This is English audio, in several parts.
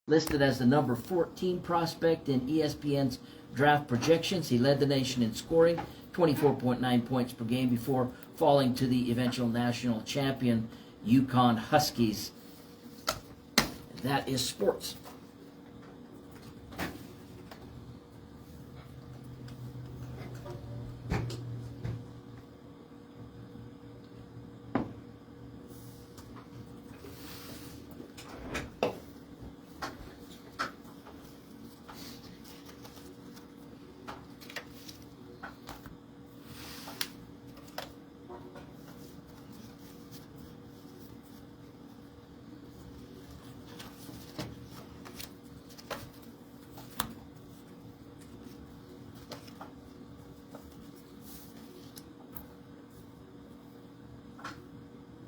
Listed as the number 14 prospect in ESPN's draft projections. He led the nation in scoring, 24.9 points per game, before falling to the eventual national champion Yukon Huskies. That is sports.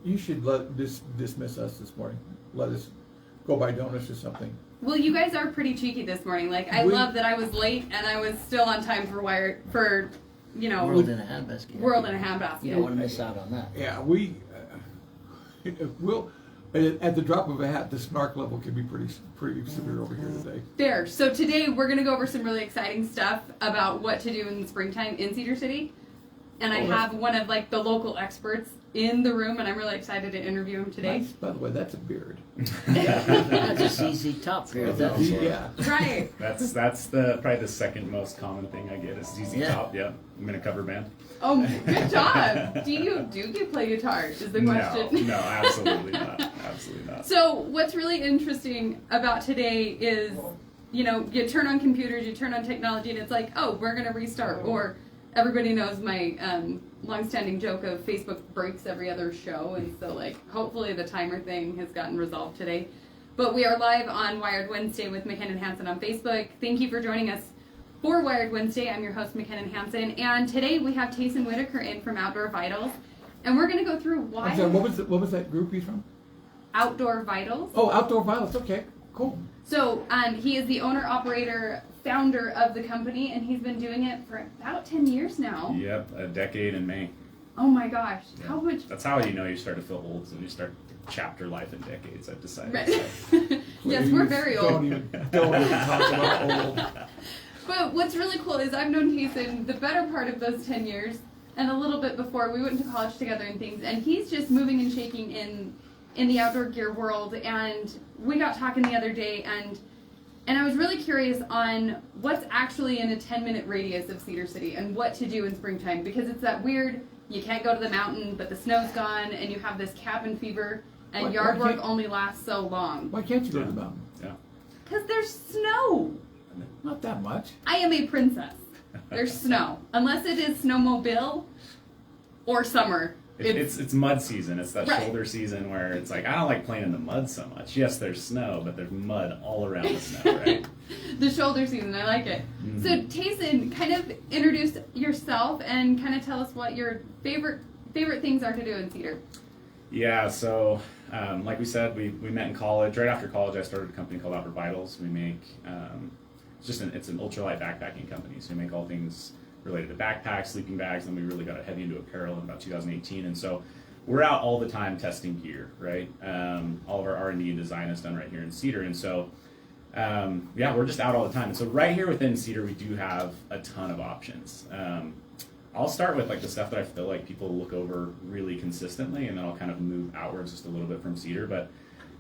You should dismiss us this morning. Let us go buy donuts or something. Well, you guys are pretty cheeky this morning. Like, I love that I was late and I was still on time for World in a Handbasket. World in a Handbasket. You don't want to miss out on that. Yeah, we will. At the drop of a hat, the snark level can be pretty severe over here today. There. So today we're going to go over some really exciting stuff about what to do in the springtime in Cedar City. And I have one of the local experts in the room, and I'm really excited to interview him today. Nice. By the way, that's a beard. That's a ZZ Top beard. Yeah. Right. That's probably the second most common thing I get is ZZ Top. Yeah, I'm in a cover band. Oh, good job. Do you play guitar? Is the question? No, absolutely not. Absolutely not. So what's really interesting about today is, you turn on computers, you turn on technology, and it's like, oh, we're going to restart. Or everybody knows my long-standing joke of Facebook breaks every other show, and so hopefully the timer thing has gotten resolved today. But we are live on Wired Wednesday with McKinnon Hansen on Facebook. Thank you for joining us for Wired Wednesday. I'm your host, McKinnon Hansen, and today we have Tayson Whittaker in from Outdoor Vitals, and we're going to go through why. I'm sorry, what was that group he's from? Outdoor Vitals. Oh, Outdoor Vitals. Okay, cool. So he is the owner, operator, founder of the company, and he's been doing it for about 10 years now. Yep, a decade in May. Oh my gosh. Yeah. How much? That's how you start to feel old, is when you start chapter life in decades, I've decided. Right. Yes, we're very old. Don't even talk about old. But what's really cool is I've known Tayson the better part of those 10 years, and a little bit before. We went to college together and things, and he's just moving and shaking in the outdoor gear world. And we got talking the other day, and I was really curious on what's actually in a 10-minute radius of Cedar City and what to do in springtime, because it's that weird, you can't go to the mountain, but the snow's gone, and you have this cabin fever, and yard work only lasts so long. Why can't you go to the mountain? Yeah. Because there's snow. Not that much. I am a princess. There's snow. Unless it is snowmobile or summer. It's mud season. It's that Right. shoulder season where it's like, I don't like playing in the mud so much. Yes, there's snow, but there's mud all around the snow, right? The shoulder season, I like it. Mm-hmm. So Tayson, kind of introduce yourself and kind of tell us what your favorite things are to do in Cedar. Yeah, so like we said, we met in college. Right after college, I started a company called Outdoor Vitals. We make it's an ultralight backpacking company. So we make all things related to backpacks, sleeping bags, and we really got heavy into apparel in about 2018. And so we're out all the time testing gear, right? All of our R&D and design is done right here in Cedar. And so, we're just out all the time. And so right here within Cedar, we do have a ton of options. I'll start with the stuff that I feel like people look over really consistently, and then I'll kind of move outwards just a little bit from Cedar. But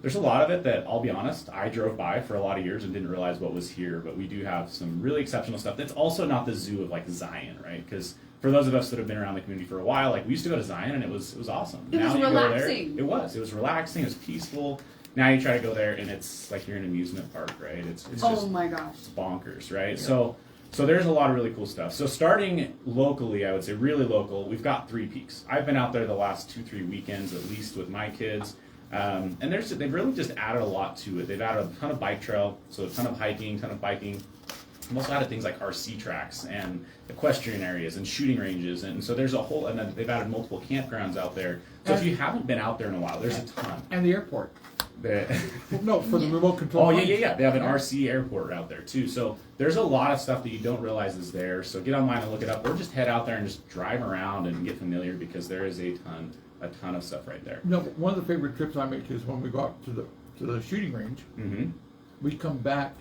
there's a lot of it that, I'll be honest, I drove by for a lot of years and didn't realize what was here. But we do have some really exceptional stuff that's also not the zoo of Zion, right? Because for those of us that have been around the community for a while, we used to go to Zion and it was awesome. It was relaxing. It was relaxing. It was peaceful. Now you try to go there and it's like you're in an amusement park, right? It's oh my gosh, it's bonkers, right? Yeah. So there's a lot of really cool stuff. So starting locally, I would say really local, we've got 3 peaks. I've been out there the last 2-3 weekends at least with my kids. And they've really just added a lot to it. They've added a ton of bike trail, so a ton of hiking, ton of biking. They've also added things like RC tracks and equestrian areas and shooting ranges. And so there's a whole, and then they've added multiple campgrounds out there. So if you haven't been out there in a while, there's a ton. And the airport. No, for the remote control. Oh, yeah. They have an RC airport out there, too. So there's a lot of stuff that you don't realize is there. So get online and look it up, or just head out there and just drive around and get familiar, because there is a ton of stuff right there. No, one of the favorite trips I make is when we go out to the shooting range. Mm-hmm. we come back.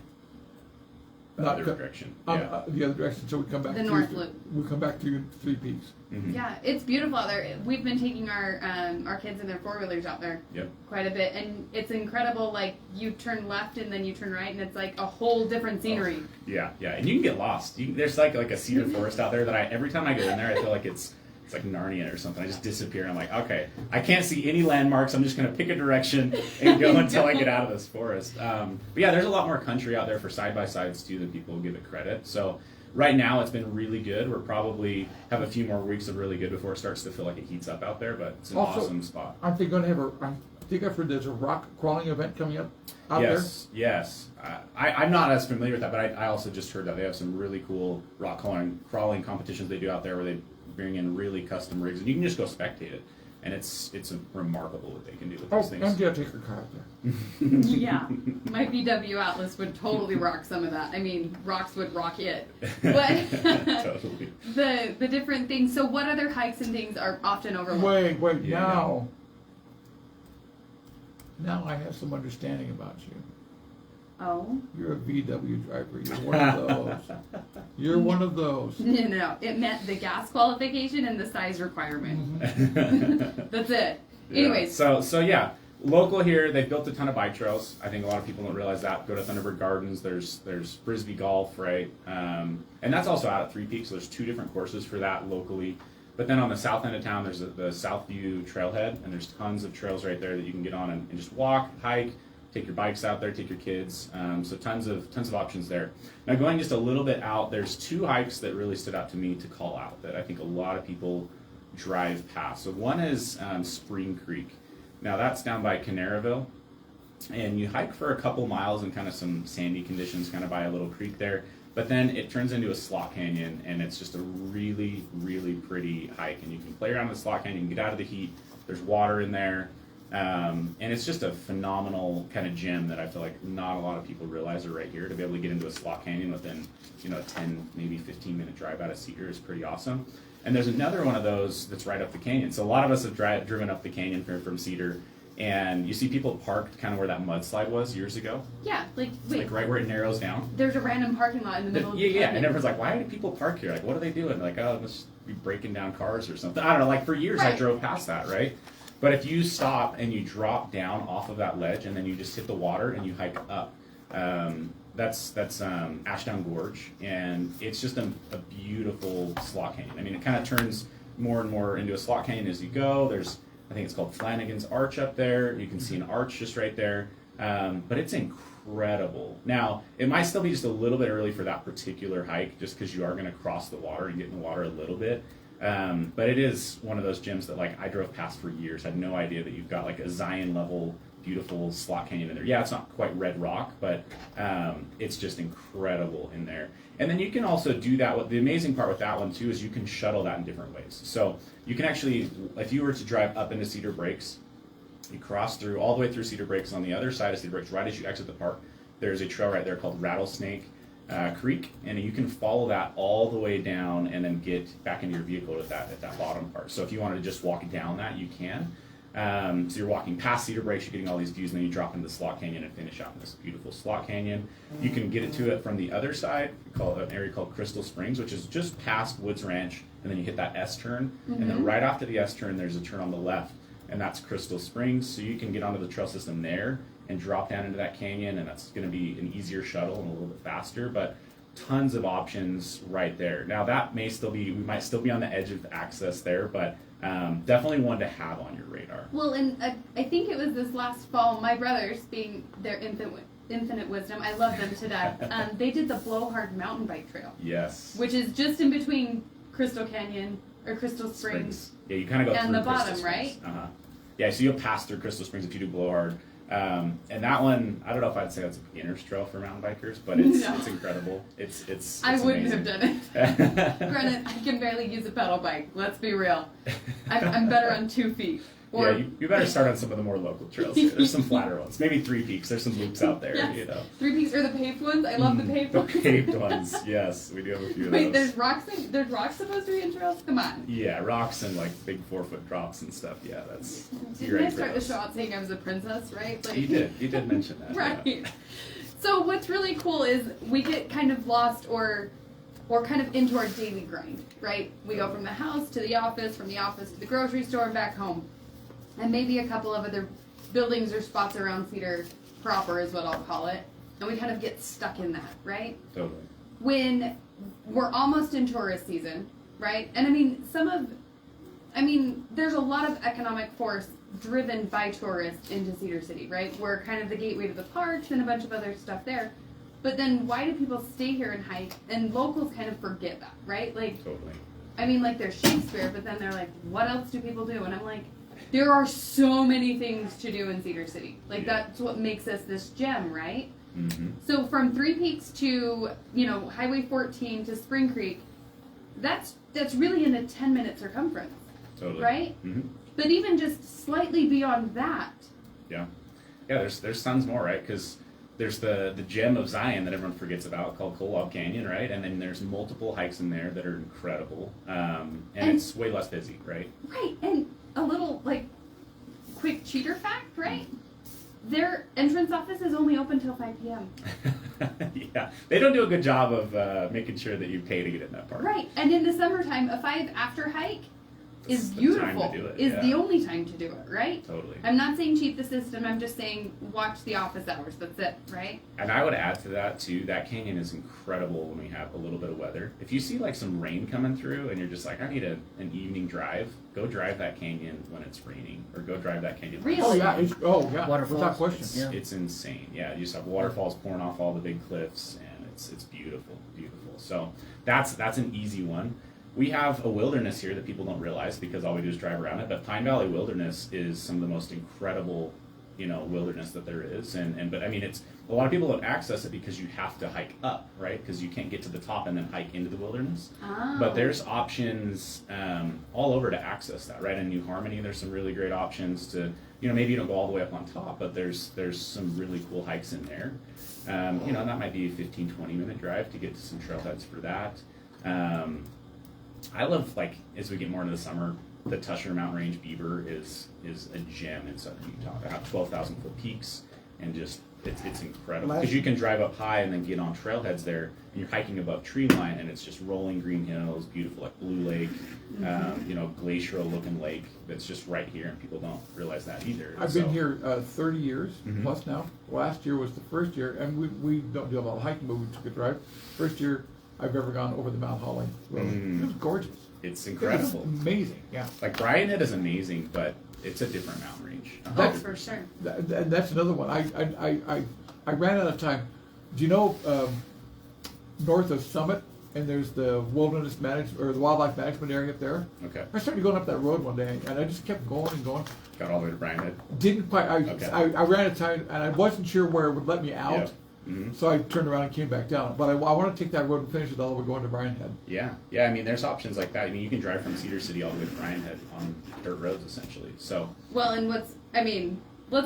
The other direction. Yeah. The other direction, so we come back. The North Loop. We come back to Three Peaks. Mhm. Yeah, it's beautiful out there. We've been taking our kids in their 4-wheelers out there Yep. quite a bit, and it's incredible. Like you turn left and then you turn right, and it's like a whole different scenery. Yeah, and you can get lost. There's like a cedar forest out there that every time I go in there, I feel like it's like Narnia or something. I just disappear. And I'm like, okay, I can't see any landmarks. I'm just going to pick a direction and go until I get out of this forest. But yeah, there's a lot more country out there for side-by-sides too than people give it credit. So right now it's been really good. We're probably have a few more weeks of really good before it starts to feel like it heats up out there, but it's an Also, awesome spot. Aren't they going to have I think I've heard there's a rock crawling event coming up out there. Yes. I'm not as familiar with that, but I also just heard that they have some really cool rock crawling competitions they do out there where they bring in really custom rigs, and you can just go spectate it, and it's remarkable what they can do with these things. And take her car out there. Yeah, my VW Atlas would totally rock some of that. I mean, rocks would rock it. But Totally. the different things. So, what other hikes and things are often overlooked? Wait, Yeah. now I have some understanding about you. Oh. You're a VW driver. You're one of those. You're one of those. No. It meant the gas qualification and the size requirement. That's it. Yeah. Anyways. So yeah, local here, they've built a ton of bike trails. I think a lot of people don't realize that. Go to Thunderbird Gardens. There's Frisbee Golf, right? And that's also out at Three Peaks. So there's 2 different courses for that locally. But then on the south end of town, there's the Southview Trailhead, and there's tons of trails right there that you can get on and just walk, hike. Take your bikes out there, take your kids. So tons of options there. Now going just a little bit out, there's 2 hikes that really stood out to me to call out that I think a lot of people drive past. So one is Spring Creek. Now that's down by Canaraville, and you hike for a couple miles in kind of some sandy conditions, kind of by a little creek there. But then it turns into a slot canyon, and it's just a really, really pretty hike. And you can play around the slot canyon, you can get out of the heat. There's water in there. And it's just a phenomenal kind of gem that I feel like not a lot of people realize are right here. To be able to get into a slot canyon within, a 10, maybe 15-minute drive out of Cedar is pretty awesome. And there's another one of those that's right up the canyon. So a lot of us have driven up the canyon from Cedar, and you see people parked kind of where that mudslide was years ago. Yeah, wait. Like right where it narrows down. There's a random parking lot in the middle of the Yeah, canyon. and everyone's like, why do people park here? Like, what are they doing? Like, oh, must be breaking down cars or something. I don't know, like for years I Right. drove past that, right? But if you stop and you drop down off of that ledge and then you just hit the water and you hike up, that's Ashdown Gorge, and it's just a beautiful slot canyon. I mean, it kind of turns more and more into a slot canyon as you go. There's, I think it's called Flanagan's Arch up there. You can see an arch just right there, but it's incredible. Now, it might still be just a little bit early for that particular hike, just because you are going to cross the water and get in the water a little bit. But it is one of those gyms that like I drove past for years. Had no idea that you've got like a Zion level beautiful slot canyon in there. Yeah, it's not quite red rock, but it's just incredible in there. And then you can also do that. The amazing part with that one too is you can shuttle that in different ways. So you can actually, if you were to drive up into Cedar Breaks, you cross through all the way through Cedar Breaks. On the other side of Cedar Breaks, right as you exit the park, there's a trail right there called Rattlesnake Creek, and you can follow that all the way down and then get back into your vehicle at that bottom part. So if you wanted to just walk down that, you can. So you're walking past Cedar Breaks, you're getting all these views, and then you drop into the slot canyon and finish out in this beautiful slot canyon. You can get to it from the other side, an area called Crystal Springs, which is just past Woods Ranch, and then you hit that S-turn, and then right after the S-turn, there's a turn on the left, and that's Crystal Springs. So you can get onto the trail system there and drop down into that canyon, and that's going to be an easier shuttle and a little bit faster, but tons of options right there. Now that may still be, we might still be on the edge of access there, but definitely one to have on your radar. Well, and I think it was this last fall, my brothers, being their infinite wisdom, I love them to death, they did the Blowhard mountain bike trail. Yes. Which is just in between Crystal Canyon, or Crystal Springs. Yeah, you kind of go and through the bottom, Crystal Springs. right? Yeah, so you'll pass through Crystal Springs if you do Blowhard. And that one, I don't know if I'd say that's a beginner's trail for mountain bikers, but it's incredible. It's I wouldn't amazing. have done it. Granted, I can barely use a pedal bike. Let's be real. I'm better on 2 feet. Or, yeah, you better start on some of the more local trails here. There's some flatter ones. Maybe 3 Peaks. There's some loops out there, yes. you know. 3 Peaks or the paved ones. I love the paved The ones. paved ones, yes. We do have a few of Wait, those. there's rocks supposed to be in trails? Come on. Yeah, rocks and like big 4-foot drops and stuff. Yeah, that's. Didn't I start the show out saying I was a princess, right? Like, You did mention that. right. Yeah. So what's really cool is we get kind of lost or kind of into our daily grind, right? We go from the house to the office, from the office to the grocery store and back home. And maybe a couple of other buildings or spots around Cedar proper is what I'll call it. And we kind of get stuck in that, right? Totally. When we're almost in tourist season, right? And I mean, there's a lot of economic force driven by tourists into Cedar City, right? We're kind of the gateway to the parks and a bunch of other stuff there. But then why do people stay here and hike? And locals kind of forget that, right? Like, Totally. I mean, like, there's Shakespeare, but then they're like, what else do people do? And I'm like, there are so many things to do in Cedar City. Like, that's what makes us this gem, right? Mm-hmm. So from Three Peaks to, Highway 14 to Spring Creek, that's really in a 10-minute circumference. Totally. Right? Mm-hmm. But even just slightly beyond that. Yeah. There's tons more, right? Because there's the gem of Zion that everyone forgets about called Coal Log Canyon, right? And then there's multiple hikes in there that are incredible, and it's way less busy, right? Right, and a little quick cheater fact, right? Their entrance office is only open till 5 p.m. Yeah, they don't do a good job of making sure that you pay to get in that park. Right, and in the summertime, a 5 after hike is the beautiful. time to do it, is yeah. the only time to do it, right? Totally. I'm not saying cheat the system. I'm just saying watch the office hours. That's it, right? And I would add to that too. That canyon is incredible when we have a little bit of weather. If you see like some rain coming through and you're just like, I need an evening drive, go drive that canyon when it's raining, or go drive that canyon. Really? Oh yeah, Waterfalls. without question. Yeah. It's insane. Yeah, you just have waterfalls pouring off all the big cliffs, and it's beautiful, beautiful. So that's an easy one. We have a wilderness here that people don't realize because all we do is drive around it. But Pine Valley Wilderness is some of the most incredible, wilderness that there is. But I mean, it's a lot of people don't access it because you have to hike up, right? Because you can't get to the top and then hike into the wilderness. Oh. But there's options all over to access that, right? In New Harmony, there's some really great options to, maybe you don't go all the way up on top, but there's some really cool hikes in there. That might be a 15, 20-minute drive to get to some trailheads for that. I love, as we get more into the summer, the Tusher Mountain Range Beaver is a gem in southern Utah. They have 12,000-foot peaks, and just it's incredible because you can drive up high and then get on trailheads there, and you're hiking above tree line, and it's just rolling green hills, beautiful, like Blue Lake, glacial looking lake that's just right here, and people don't realize that either. I've been here 30 years Mhm. plus now. Last year was the first year, and we don't do a lot of hiking, but we took a drive. First year I've ever gone over the Mount Holly Road. Mm. It was gorgeous. It's It incredible. was amazing, yeah. Like Brian Head is amazing, but it's a different mountain range. Oh, for sure. That's another one. I ran out of time. Do you know north of Summit, and there's the wilderness management or the wildlife management area up there? Okay, I started going up that road one day, and I just kept going and going. got all the way to Brian Head. Didn't quite. Okay. I ran out of time, and I wasn't sure where it would let me out. Yep. Mhm. So I turned around and came back down. But I want to take that road and finish it all the way going to Brian Head. Yeah. I mean, there's options like that. I mean, you can drive from Cedar City all the way to Brian Head on dirt roads, essentially. So. Well, and let's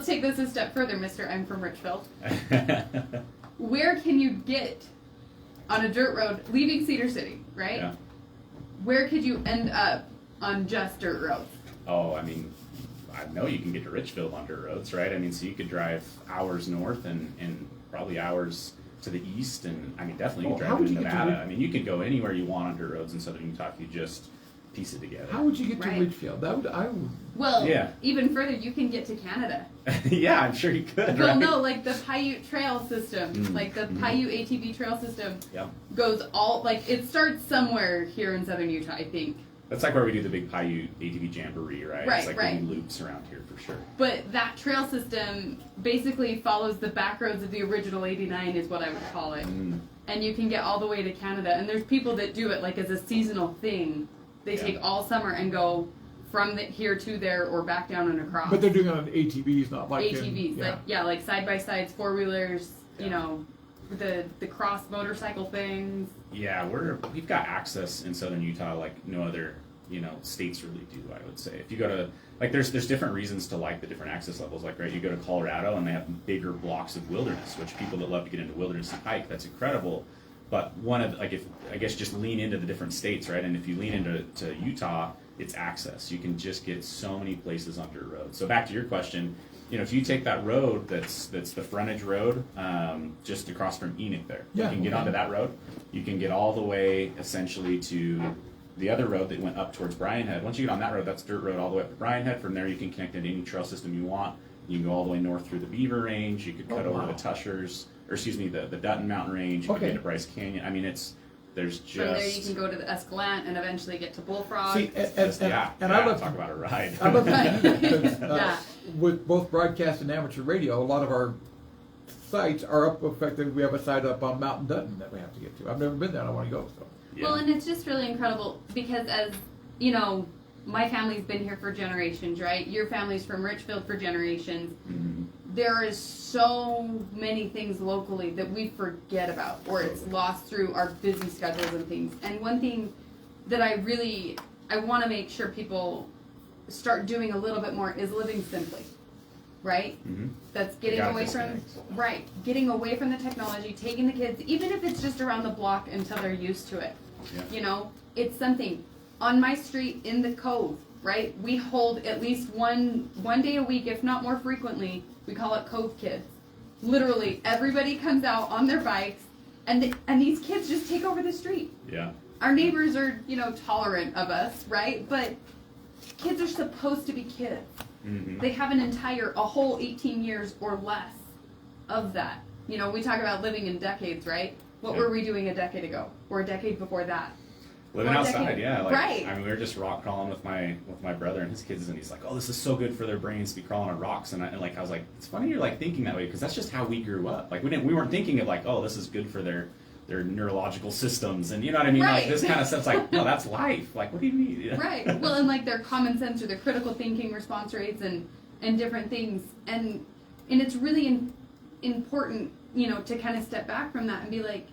take this a step further, Mr. I'm from Richfield. Where can you get on a dirt road leaving Cedar City, right? Yeah. Where could you end up on just dirt roads? Oh, I mean, I know you can get to Richfield on dirt roads, right? I mean, so you could drive hours north and probably hours to the east, and I mean, definitely you Oh, can how drive would into you get to Nevada. I mean, you can go anywhere you want on dirt roads in southern Utah if you just piece it together. How would you get to Right. Ridgefield? I would. Well, Yeah. even further, you can get to Canada. Yeah, I'm sure you could, Well, right? no, like the Paiute Trail system, Mm. like the Paiute ATV Trail system Yeah. goes it starts somewhere here in southern Utah, I think. That's like where we do the big Paiute ATV Jamboree, right? Right, It's like right. we loops around here for sure. But that trail system basically follows the back roads of the original 89 is what I would call it. Mm. And you can get all the way to Canada. And there's people that do it like as a seasonal thing. They Yeah. take all summer and go from here to there or back down and across. But they're doing it on ATVs, not like ATVs, like side by sides, 4-wheelers, Yeah. you know, the cross motorcycle things. Yeah, we've got access in southern Utah like no other, states really do, I would say. If you go to there's different reasons to like the different access levels. Like, right, you go to Colorado and they have bigger blocks of wilderness, which people that love to get into wilderness and hike, that's incredible. But just lean into the different states, right? And if you lean into Utah, it's access. You can just get so many places on dirt roads. So back to your question, if you take that road that's the frontage road, just across from Enoch there, Yeah, you can get okay. onto that road. You can get all the way essentially to the other road that went up towards Bryan Head. Once you get on that road, that's dirt road all the way up to Bryan Head. From there, you can connect into any trail system you want. You can go all the way north through the Beaver Range. You could cut over to Tushers, or excuse me, the Dutton Mountain Range. You Okay. can get to Bryce Canyon. I mean, there's just From there, you can go to the Escalante and eventually get to Bullfrog. See, and I love talk about a ride. I love to do that because, Yeah. with both broadcast and amateur radio, a lot of our sites are up. In fact, we have a site up on Mountain Dutton that we have to get to. I've never been there. I want to go. So. Yeah. Well, and it's just really incredible because, as you know, my family's been here for generations, right? Your family's from Richfield for generations. Mhm. There is so many things locally that we forget about, or it's lost through our busy schedules and things. And one thing that I want to make sure people start doing a little bit more is living simply, right? Mhm. That's getting gotta away from disconnect. getting away from the technology, taking the kids, even if it's just around the block until they're used to it. Yeah. You know, it's something on my street in the Cove, right? We hold at least one day a week, if not more frequently. We call it Cove Kids. Literally, everybody comes out on their bikes, and these kids just take over the street. Yeah. Our neighbors are, tolerant of us, right? But kids are supposed to be kids. Mhm. They have a whole 18 years or less of that. We talk about living in decades, right? What Yeah. were we doing a decade ago? Or a decade before that? Living Or a outside, decade- yeah. Like, right. I mean, we were just rock crawling with my brother and his kids, and he's like, "Oh, this is so good for their brains to be crawling on rocks." And I was like, "It's funny you're like thinking that way because that's just how we grew up. Like we weren't thinking of like, oh, this is good for their neurological systems, and you know what I mean? Right. Like this kind of stuff's like, no, that's life. Like, what do you mean? Yeah. Right. Well, and like their common sense or their critical thinking response rates and different things. And it's really important, to kind of step back from that and be like,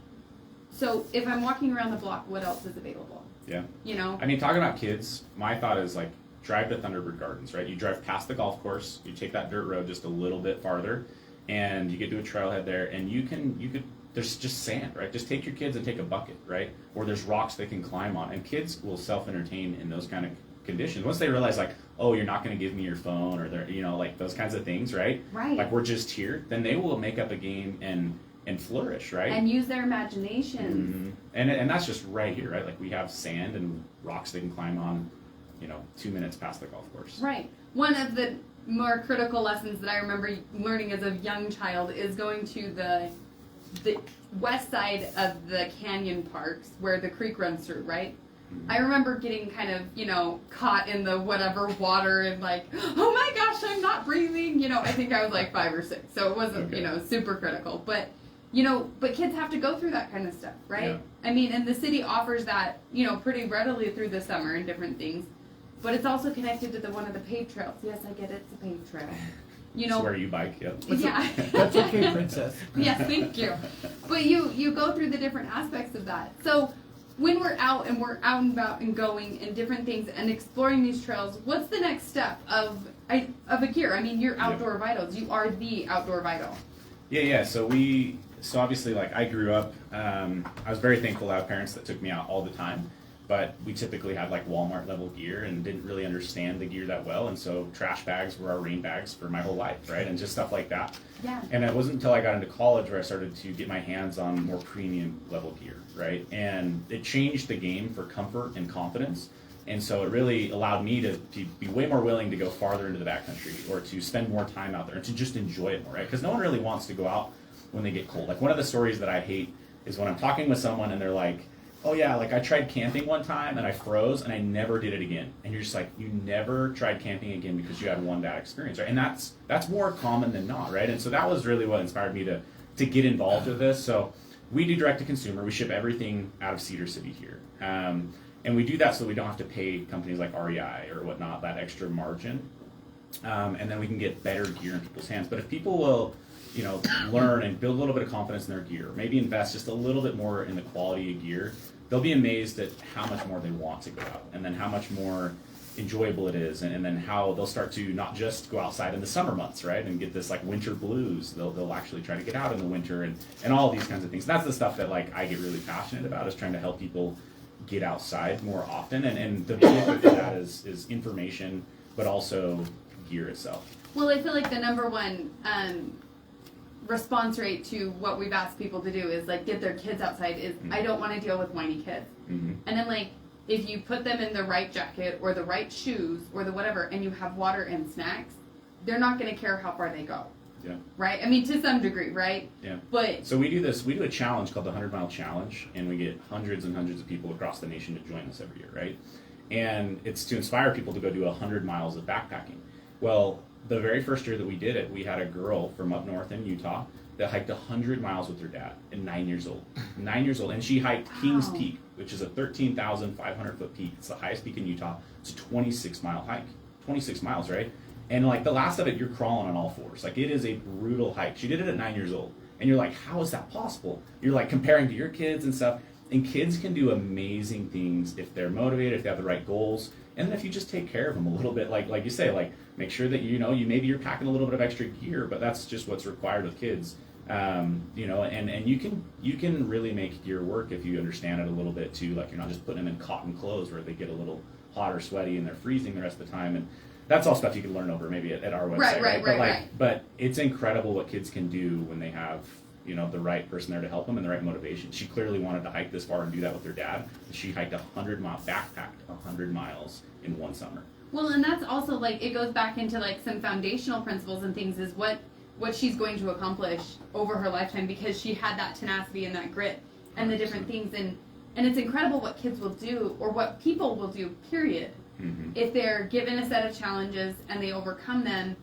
so if I'm walking around the block, what else is available? Yeah. You I mean, talking about kids, my thought is like drive to Thunderbird Gardens, right? You drive past the golf course, you take that dirt road just a little bit farther, and you get to a trailhead there, and you could. There's just sand, right? Just take your kids and take a bucket, right? Or there's rocks they can climb on, and kids will self-entertain in those kind of conditions. Once they realize, like, oh, you're not going to give me your phone, or they're, like those kinds of things, right? Right. Like we're just here, then they will make up a game and flourish, right? And use their imagination. And that's just right here, right? Like we have sand and rocks they can climb on, 2 minutes past the golf course. Right. One of the more critical lessons that I remember learning as a young child is going to the west side of the canyon parks where the creek runs through, right? I remember getting kind of, caught in the whatever water and like, oh my gosh, I'm not breathing. I think I was like 5 or 6, so it wasn't, Okay. super critical. But, but kids have to go through that kind of stuff, right? Yeah. I mean, and the city offers that, pretty readily through the summer and different things. But it's also connected to one of the paved trails. Yes, I get it, it's a paved trail. It's where you bike, yep. Yeah. That's okay, princess. Yes, thank you. But you go through the different aspects of that. So when we're out and about and going and different things and exploring these trails, what's the next step of a gear? I mean, you're Outdoor Vitals. You are the Outdoor Vital. Yeah. So obviously, like I grew up, I was very thankful to have parents that took me out all the time. But we typically had like Walmart level gear and didn't really understand the gear that well. And so trash bags were our rain bags for my whole life, right? And just stuff like that. Yeah. And it wasn't until I got into college where I started to get my hands on more premium level gear, right? And it changed the game for comfort and confidence. And so it really allowed me to be way more willing to go farther into the backcountry or to spend more time out there and to just enjoy it more, right? Because no one really wants to go out when they get cold. Like one of the stories that I hate is when I'm talking with someone and they're like, oh yeah, like I tried camping one time and I froze and I never did it again. And you're just like, you never tried camping again because you had one bad experience, right? And that's more common than not, right? And so that was really what inspired me to get involved with this. So we do direct to consumer. We ship everything out of Cedar City here. And we do that so we don't have to pay companies like REI or whatnot that extra margin. And then we can get better gear in people's hands. But if people will, learn and build a little bit of confidence in their gear, maybe invest just a little bit more in the quality of gear, they'll be amazed at how much more they want to go out and then how much more enjoyable it is and then how they'll start to not just go outside in the summer months, right, and get this like winter blues. They'll actually try to get out in the winter and all these kinds of things. And that's the stuff that like I get really passionate about, is trying to help people get outside more often. And the benefit of that is information, but also gear itself. Well, I feel like the number one response rate to what we've asked people to do is like get their kids outside is I don't want to deal with whiny kids. And then like if you put them in the right jacket or the right shoes or the whatever and you have water and snacks, they're not going to care how far they go. Yeah. Right? I mean, to some degree, right? Yeah. But so we do a challenge called the 100-mile challenge, and we get hundreds and hundreds of people across the nation to join us every year, right? And it's to inspire people to go do 100 miles of backpacking. Well, the very first year that we did it, we had a girl from up north in Utah that hiked 100 miles with her dad at 9 years old. 9 years old. And she hiked Kings Peak, which is a 13,500 foot peak. It's the highest peak in Utah. It's a 26-mile hike. 26 miles, right? And like the last of it, you're crawling on all fours. Like it is a brutal hike. She did it at 9 years old. And you're like, how is that possible? You're like comparing to your kids and stuff. And kids can do amazing things if they're motivated, if they have the right goals. And then if you just take care of them a little bit, like you say, like make sure that you maybe you're packing a little bit of extra gear, but that's just what's required with kids. And you can really make gear work if you understand it a little bit too. Like you're not just putting them in cotton clothes where they get a little hot or sweaty and they're freezing the rest of the time. And that's all stuff you can learn over maybe at our website. Right. But it's incredible what kids can do when they have the right person there to help them and the right motivation. She clearly wanted to hike this far and do that with her dad. She hiked 100 miles, backpacked 100 miles in one summer. well, and that's also like it goes back into like some foundational principles and things is what she's going to accomplish over her lifetime because she had that tenacity and that grit and the different things and it's incredible what kids will do or what people will do period if they're given a set of challenges and they overcome them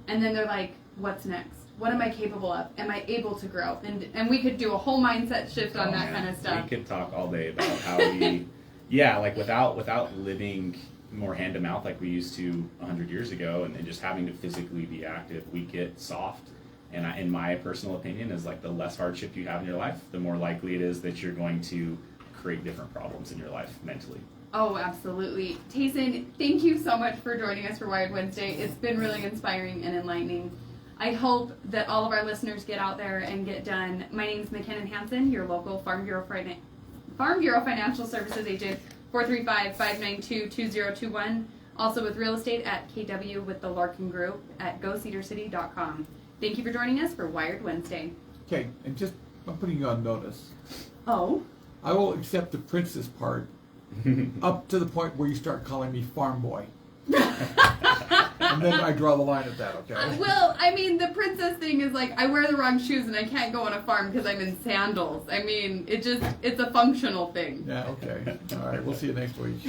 and then they're like, what's next? What am I capable of? Am I able to grow? And we could do a whole mindset shift on that kind of stuff. We could talk all day about how we, like without living more hand to mouth like we used to 100 years ago, and just having to physically be active, we get soft. And in my personal opinion, is like the less hardship you have in your life, the more likely it is that you're going to create different problems in your life mentally. Oh, absolutely. Tayson, thank you so much for joining us for Wired Wednesday. It's been really inspiring and enlightening. I hope that all of our listeners get out there and get done. My name is McKinnon Hansen, your local Farm Bureau Financial Services agent, 435-592-2021. Also with real estate at KW with the Larkin Group at GoCedarCity.com. Thank you for joining us for Wired Wednesday. Okay, and just, I'm putting you on notice. Oh? I will accept the princess part up to the point where you start calling me farm boy. And then I draw the line at that, okay? Well, I mean, the princess thing is like, I wear the wrong shoes and I can't go on a farm because I'm in sandals. I mean, it's a functional thing. Yeah, okay. All right, we'll see you next week.